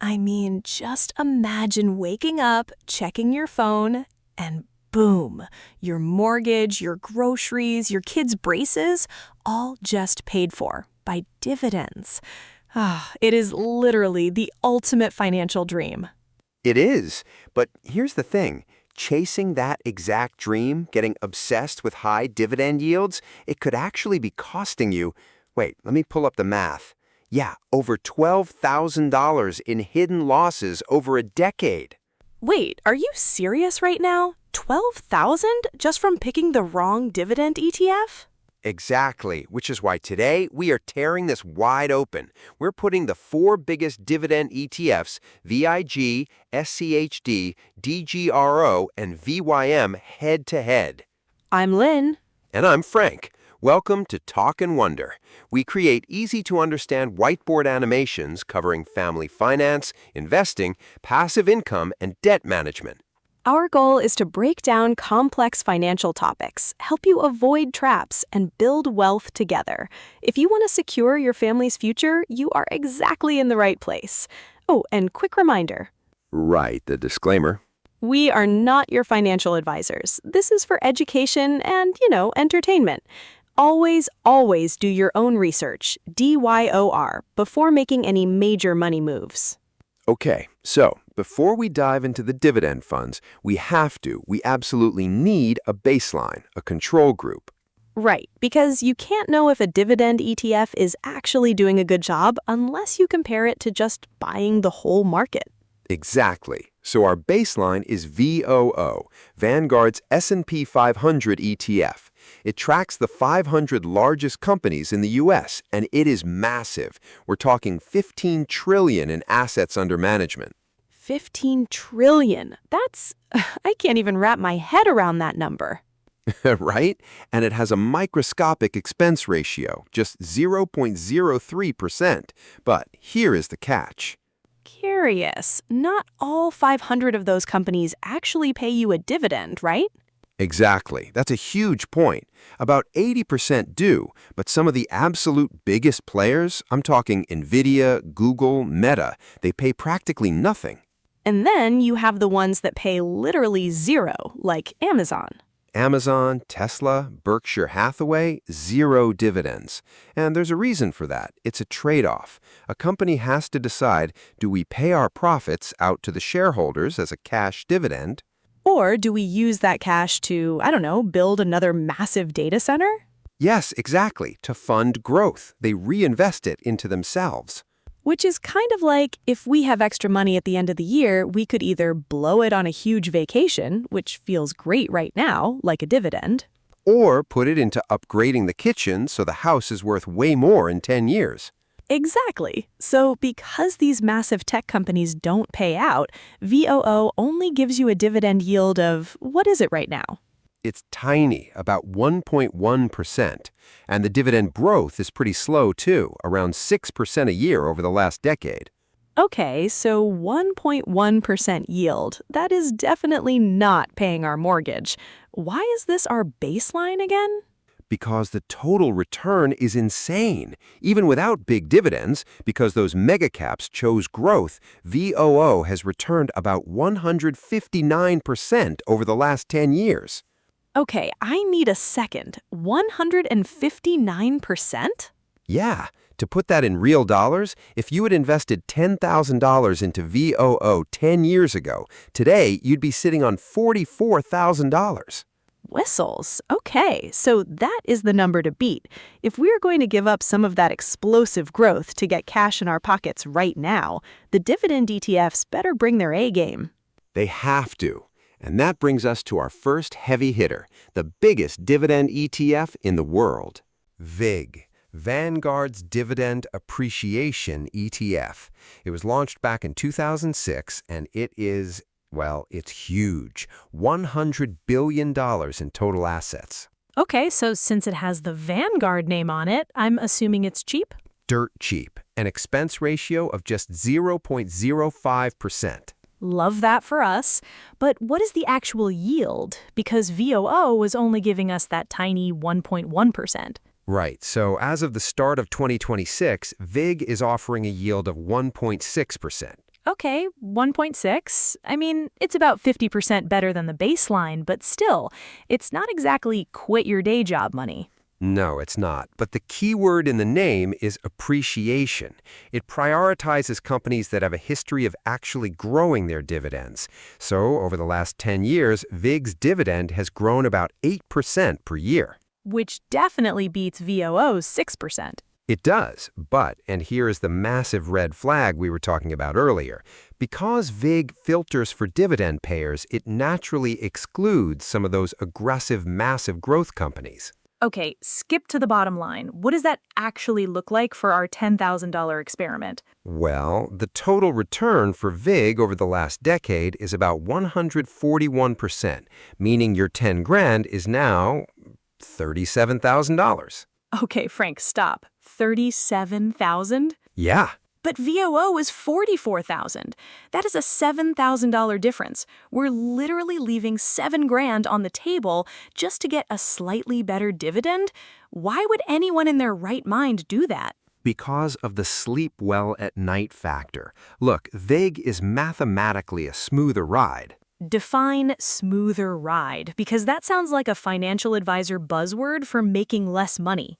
I mean, just imagine waking up, checking your phone, and boom, your mortgage, your groceries, your kids' braces, all just paid for by dividends. It is literally the ultimate financial dream. It is, but here's the thing. Chasing that exact dream, getting obsessed with high dividend yields, it could actually be costing you, wait, let me pull up the math. Yeah, over $12,000 in hidden losses over a decade. Wait, are you serious right now? 12,000 just from picking the wrong dividend ETF? Exactly, which is why today we are tearing this wide open. We're putting the four biggest dividend ETFs, VIG, SCHD, DGRO, and VYM head to head. I'm Lynn. And I'm Frank. Welcome to Talk and Wonder. We create easy-to-understand whiteboard animations covering family finance, investing, passive income, and debt management. Our goal is to break down complex financial topics, help you avoid traps, and build wealth together. If you want to secure your family's future, you are exactly in the right place. Oh, and quick reminder. Right, the disclaimer. We are not your financial advisors. This is for education and, entertainment. Always, always do your own research, DYOR, before making any major money moves. Okay, so before we dive into the dividend funds, we absolutely need a baseline, a control group. Right, because you can't know if a dividend ETF is actually doing a good job unless you compare it to just buying the whole market. Exactly. So our baseline is VOO, Vanguard's S&P 500 ETF. It tracks the 500 largest companies in the U.S., and it is massive. We're talking $15 trillion in assets under management. 15 trillion. I can't even wrap my head around that number. Right? And it has a microscopic expense ratio, just 0.03%. But here is the catch. Curious. Not all 500 of those companies actually pay you a dividend, right? Exactly. That's a huge point. About 80% do, but some of the absolute biggest players, I'm talking Nvidia, Google, Meta, they pay practically nothing. And then you have the ones that pay literally zero, like Amazon. Amazon, Tesla, Berkshire Hathaway, zero dividends. And there's a reason for that. It's a trade-off. A company has to decide, do we pay our profits out to the shareholders as a cash dividend? Or do we use that cash to, build another massive data center? Yes, exactly, to fund growth. They reinvest it into themselves. Which is kind of like if we have extra money at the end of the year, we could either blow it on a huge vacation, which feels great right now, like a dividend, or put it into upgrading the kitchen so the house is worth way more in 10 years. Exactly. So because these massive tech companies don't pay out, VOO only gives you a dividend yield of, what is it right now? It's tiny, about 1.1%. And the dividend growth is pretty slow, too, around 6% a year over the last decade. Okay, so 1.1% yield. That is definitely not paying our mortgage. Why is this our baseline again? Because the total return is insane. Even without big dividends, because those mega caps chose growth, VOO has returned about 159% over the last 10 years. Okay, I need a second. 159%? Yeah. To put that in real dollars, if you had invested $10,000 into VOO 10 years ago, today you'd be sitting on $44,000. Whistles. Okay, so that is the number to beat. If we're going to give up some of that explosive growth to get cash in our pockets right now, the dividend ETFs better bring their A game. They have to. And that brings us to our first heavy hitter, the biggest dividend ETF in the world. VIG, Vanguard's Dividend Appreciation ETF. It was launched back in 2006, and it's huge. $100 billion in total assets. Okay, so since it has the Vanguard name on it, I'm assuming it's cheap? Dirt cheap. An expense ratio of just 0.05%. Love that for us. But what is the actual yield? Because VOO was only giving us that tiny 1.1%. Right. So as of the start of 2026, VIG is offering a yield of 1.6%. Okay, 1.6. I mean, it's about 50% better than the baseline, but still, it's not exactly quit your day job money. No, it's not. But the key word in the name is appreciation. It prioritizes companies that have a history of actually growing their dividends. So, over the last 10 years, VIG's dividend has grown about 8% per year. Which definitely beats VOO's 6%. It does, but, and here is the massive red flag we were talking about earlier, because VIG filters for dividend payers, it naturally excludes some of those aggressive, massive growth companies. Okay, skip to the bottom line. What does that actually look like for our $10,000 experiment? Well, the total return for VIG over the last decade is about 141%, meaning your 10 grand is now $37,000. Okay, Frank, stop. 37,000? Yeah. But VOO is 44,000. That is a $7,000 difference. We're literally leaving 7 grand on the table just to get a slightly better dividend. Why would anyone in their right mind do that? Because of the sleep well at night factor. Look, VIG is mathematically a smoother ride. Define smoother ride, because that sounds like a financial advisor buzzword for making less money.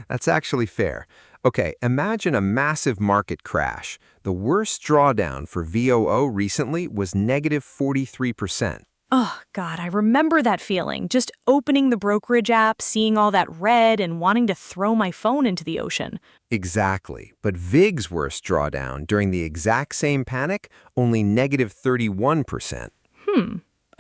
That's actually fair. Okay, imagine a massive market crash. The worst drawdown for VOO recently was negative 43%. Oh, God, I remember that feeling. Just opening the brokerage app, seeing all that red, and wanting to throw my phone into the ocean. Exactly. But VIG's worst drawdown during the exact same panic, only negative 31%.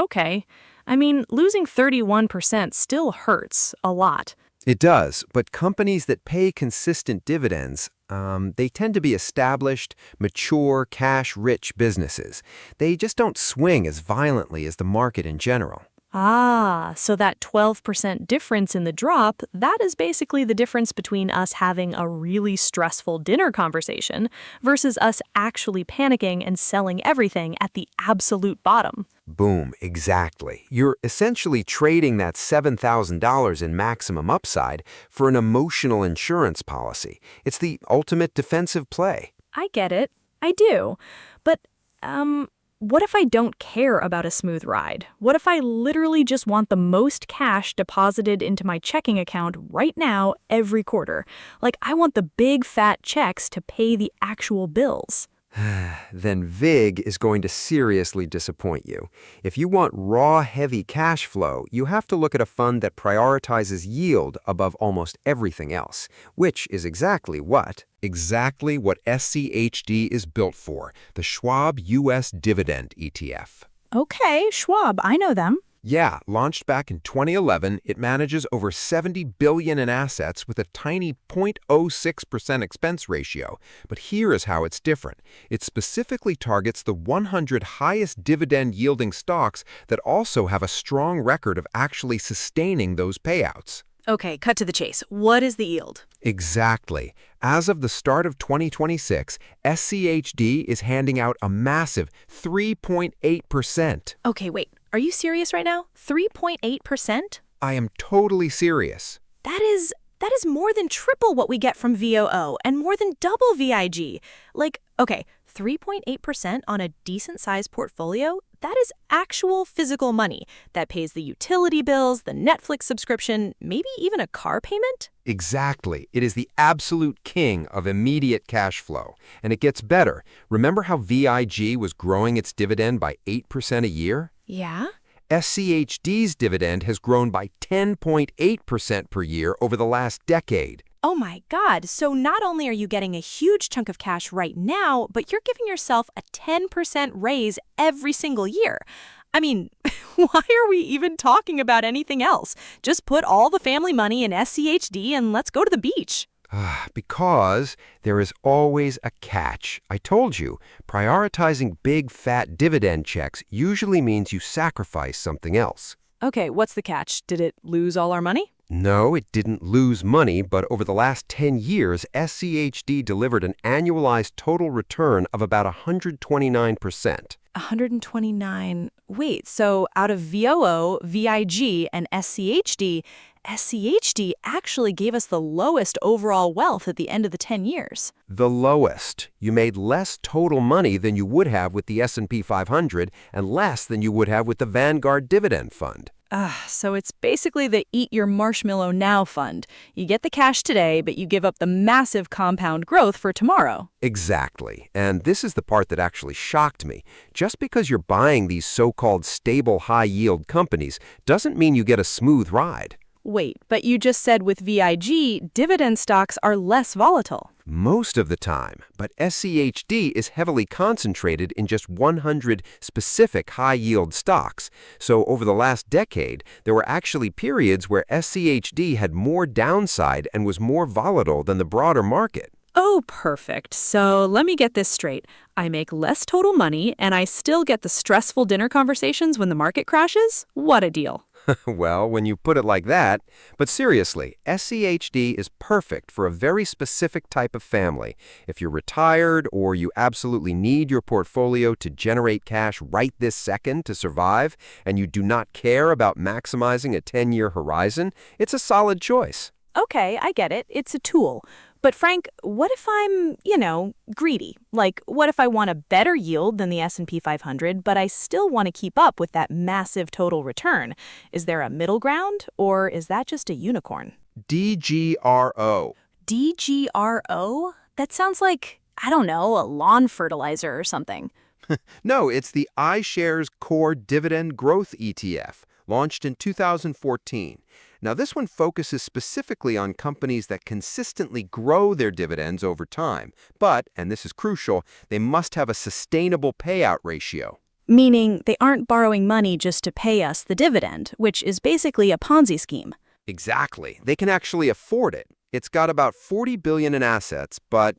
Okay. I mean, losing 31% still hurts a lot. It does, but companies that pay consistent dividends, they tend to be established, mature, cash-rich businesses. They just don't swing as violently as the market in general. Ah, so that 12% difference in the drop, that is basically the difference between us having a really stressful dinner conversation versus us actually panicking and selling everything at the absolute bottom. Boom, exactly. You're essentially trading that $7,000 in maximum upside for an emotional insurance policy. It's the ultimate defensive play. I get it. I do. But, what if I don't care about a smooth ride? What if I literally just want the most cash deposited into my checking account right now every quarter? Like, I want the big fat checks to pay the actual bills. Then VIG is going to seriously disappoint you. If you want raw, heavy cash flow, you have to look at a fund that prioritizes yield above almost everything else, which is exactly what SCHD is built for, the Schwab U.S. Dividend ETF. Okay, Schwab, I know them. Yeah, launched back in 2011, it manages over $70 billion in assets with a tiny 0.06% expense ratio. But here is how it's different. It specifically targets the 100 highest dividend-yielding stocks that also have a strong record of actually sustaining those payouts. Okay, cut to the chase. What is the yield? Exactly. As of the start of 2026, SCHD is handing out a massive 3.8%. Okay, wait. Are you serious right now? 3.8%? I am totally serious. That is more than triple what we get from VOO and more than double VIG. Like, okay, 3.8% on a decent-sized portfolio, that is actual physical money that pays the utility bills, the Netflix subscription, maybe even a car payment? Exactly. It is the absolute king of immediate cash flow. And it gets better. Remember how VIG was growing its dividend by 8% a year? Yeah? SCHD's dividend has grown by 10.8% per year over the last decade. Oh my God, so not only are you getting a huge chunk of cash right now, but you're giving yourself a 10% raise every single year. I mean, why are we even talking about anything else? Just put all the family money in SCHD and let's go to the beach. Because there is always a catch. I told you, prioritizing big, fat dividend checks usually means you sacrifice something else. Okay, what's the catch? Did it lose all our money? No, it didn't lose money, but over the last 10 years, SCHD delivered an annualized total return of about 129%. 129. Wait, so out of VOO, VIG, and SCHD, SCHD actually gave us the lowest overall wealth at the end of the 10 years. The lowest. You made less total money than you would have with the S&P 500 and less than you would have with the Vanguard Dividend Fund. So it's basically the eat your marshmallow now fund. You get the cash today, but you give up the massive compound growth for tomorrow. Exactly. And this is the part that actually shocked me. Just because you're buying these so-called stable high-yield companies doesn't mean you get a smooth ride. Wait, but you just said with VIG, dividend stocks are less volatile. Most of the time, but SCHD is heavily concentrated in just 100 specific high-yield stocks. So over the last decade, there were actually periods where SCHD had more downside and was more volatile than the broader market. Oh, perfect. So let me get this straight. I make less total money, and I still get the stressful dinner conversations when the market crashes? What a deal. Well, when you put it like that, but seriously, SCHD is perfect for a very specific type of family. If you're retired or you absolutely need your portfolio to generate cash right this second to survive, and you do not care about maximizing a 10-year horizon, it's a solid choice. Okay, I get it. It's a tool. But Frank, what if I'm, greedy? Like, what if I want a better yield than the S&P 500, but I still want to keep up with that massive total return? Is there a middle ground, or is that just a unicorn? DGRO. DGRO? That sounds like, I don't know, a lawn fertilizer or something. No, it's the iShares Core Dividend Growth ETF, launched in 2014. Now, this one focuses specifically on companies that consistently grow their dividends over time, but, and this is crucial, they must have a sustainable payout ratio. Meaning they aren't borrowing money just to pay us the dividend, which is basically a Ponzi scheme. Exactly. They can actually afford it. It's got about $40 billion in assets, but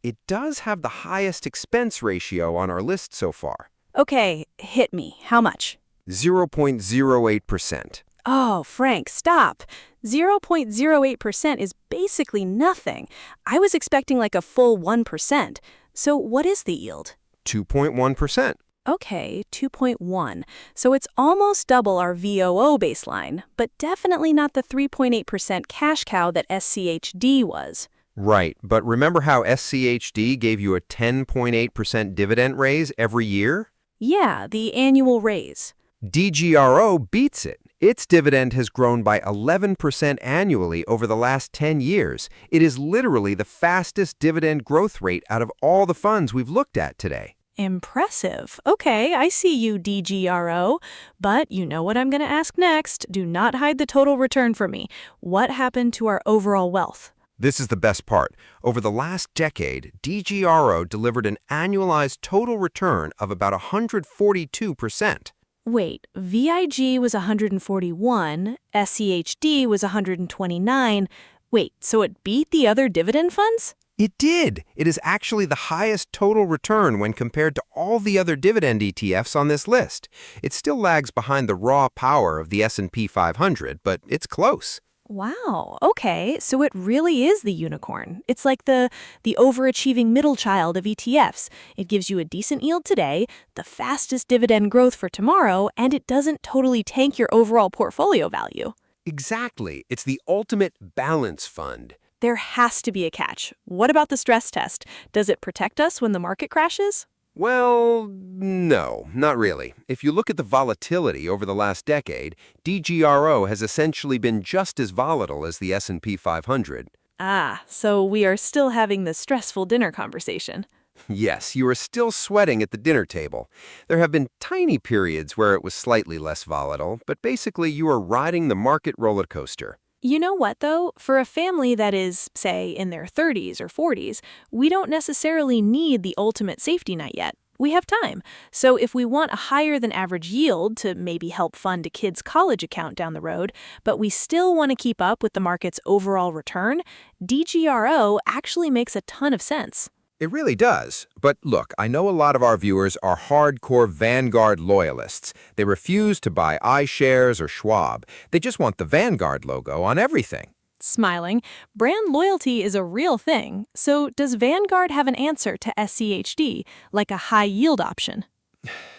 it does have the highest expense ratio on our list so far. Okay, hit me. How much? 0.08%. Oh, Frank, stop. 0.08% is basically nothing. I was expecting like a full 1%. So what is the yield? 2.1%. Okay, 2.1. So it's almost double our VOO baseline, but definitely not the 3.8% cash cow that SCHD was. Right, but remember how SCHD gave you a 10.8% dividend raise every year? Yeah, the annual raise. DGRO beats it. Its dividend has grown by 11% annually over the last 10 years. It is literally the fastest dividend growth rate out of all the funds we've looked at today. Impressive. Okay, I see you, DGRO. But you know what I'm going to ask next. Do not hide the total return from me. What happened to our overall wealth? This is the best part. Over the last decade, DGRO delivered an annualized total return of about 142%. Wait, VIG was 141, SCHD was 129. Wait, so it beat the other dividend funds? It did. It is actually the highest total return when compared to all the other dividend ETFs on this list. It still lags behind the raw power of the S&P 500, but it's close. Wow, okay, so it really is the unicorn. It's like the overachieving middle child of ETFs. It gives you a decent yield today, the fastest dividend growth for tomorrow, and it doesn't totally tank your overall portfolio value. Exactly. It's the ultimate balance fund. There has to be a catch. What about the stress test? Does it protect us when the market crashes? Well, no, not really. If you look at the volatility over the last decade, DGRO has essentially been just as volatile as the S&P 500. Ah, so we are still having the stressful dinner conversation. Yes, you are still sweating at the dinner table. There have been tiny periods where it was slightly less volatile, but basically you are riding the market roller coaster. You know what, though? For a family that is, say, in their 30s or 40s, we don't necessarily need the ultimate safety net yet. We have time. So if we want a higher than average yield to maybe help fund a kid's college account down the road, but we still want to keep up with the market's overall return, DGRO actually makes a ton of sense. It really does. But look, I know a lot of our viewers are hardcore Vanguard loyalists. They refuse to buy iShares or Schwab. They just want the Vanguard logo on everything. Smiling, brand loyalty is a real thing. So does Vanguard have an answer to SCHD, like a high-yield option?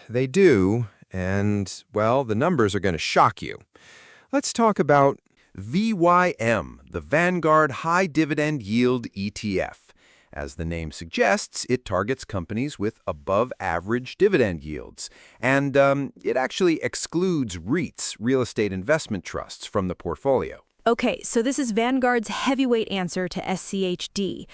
They do, and, well, the numbers are going to shock you. Let's talk about VYM, the Vanguard High Dividend Yield ETF. As the name suggests, it targets companies with above-average dividend yields. And it actually excludes REITs, real estate investment trusts, from the portfolio. Okay, so this is Vanguard's heavyweight answer to SCHD.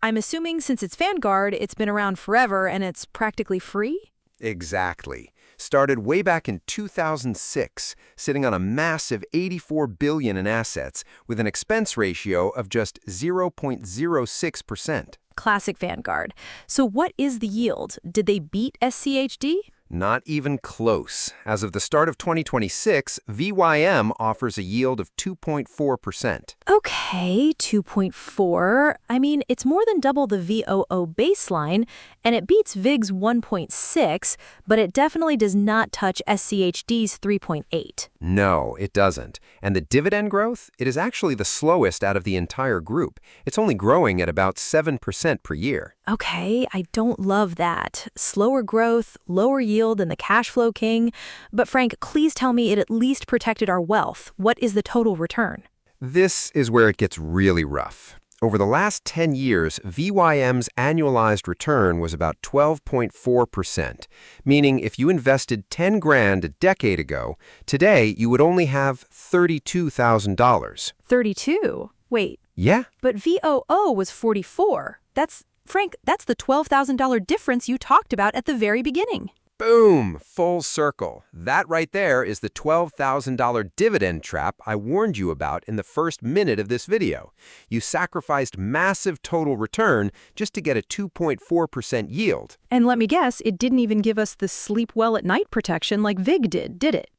I'm assuming since it's Vanguard, it's been around forever and it's practically free? Exactly. Started way back in 2006, sitting on a massive $84 billion in assets with an expense ratio of just 0.06%. Classic Vanguard. So what is the yield? Did they beat SCHD? Not even close. As of the start of 2026, VYM offers a yield of 2.4%. Okay, 2.4. I mean, it's more than double the VOO baseline, and it beats VIG's 1.6, but it definitely does not touch SCHD's 3.8. No, it doesn't. And the dividend growth, it is actually the slowest out of the entire group. It's only growing at about 7% per year. Okay, I don't love that. Slower growth, lower yield than the cash flow king. But Frank, please tell me it at least protected our wealth. What is the total return? This is where it gets really rough. Over the last 10 years, VYM's annualized return was about 12.4%, meaning if you invested 10 grand a decade ago, today you would only have $32,000. 32? Wait. Yeah. But VOO was 44. Frank, that's the $12,000 difference you talked about at the very beginning. Boom! Full circle. That right there is the $12,000 dividend trap I warned you about in the first minute of this video. You sacrificed massive total return just to get a 2.4% yield. And let me guess, it didn't even give us the sleep well at night protection like VIG did it?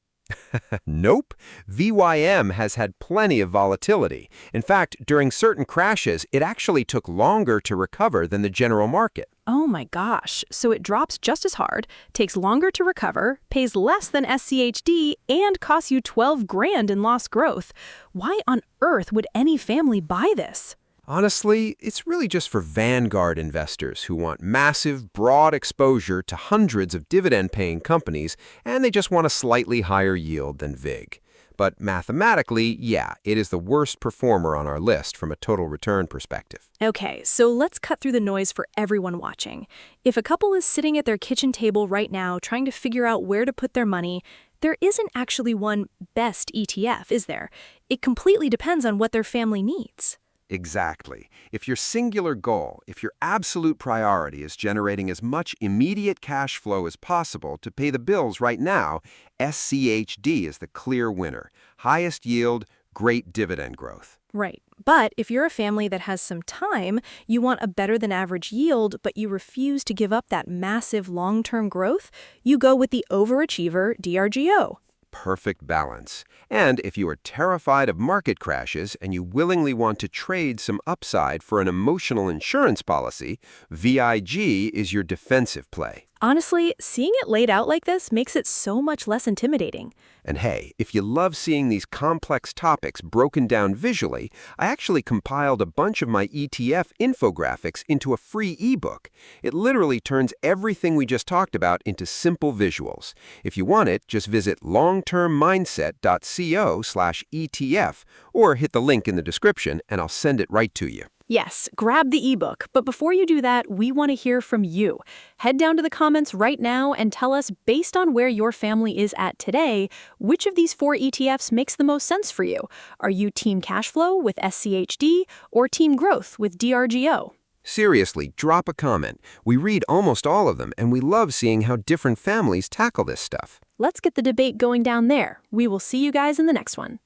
Nope. VYM has had plenty of volatility. In fact, during certain crashes, it actually took longer to recover than the general market. Oh my gosh. So it drops just as hard, takes longer to recover, pays less than SCHD, and costs you 12 grand in lost growth. Why on earth would any family buy this? Honestly, it's really just for Vanguard investors who want massive, broad exposure to hundreds of dividend-paying companies, and they just want a slightly higher yield than VIG. But mathematically, yeah, it is the worst performer on our list from a total return perspective. Okay, so let's cut through the noise for everyone watching. If a couple is sitting at their kitchen table right now trying to figure out where to put their money, there isn't actually one best ETF, is there? It completely depends on what their family needs. Exactly. If your singular goal, if your absolute priority is generating as much immediate cash flow as possible to pay the bills right now, SCHD is the clear winner. Highest yield, great dividend growth. Right. But if you're a family that has some time, you want a better than average yield, but you refuse to give up that massive long-term growth, you go with the overachiever DRGO. Perfect balance. And if you are terrified of market crashes and you willingly want to trade some upside for an emotional insurance policy, VIG is your defensive play. Honestly, seeing it laid out like this makes it so much less intimidating. And hey, if you love seeing these complex topics broken down visually, I actually compiled a bunch of my ETF infographics into a free ebook. It literally turns everything we just talked about into simple visuals. If you want it, just visit longtermmindset.co/ETF or hit the link in the description and I'll send it right to you. Yes, grab the ebook, but before you do that, we want to hear from you. Head down to the comments right now and tell us, based on where your family is at today, which of these 4 ETFs makes the most sense for you? Are you Team Cash Flow with SCHD or Team Growth with DRGO? Seriously, drop a comment. We read almost all of them, and we love seeing how different families tackle this stuff. Let's get the debate going down there. We will see you guys in the next one.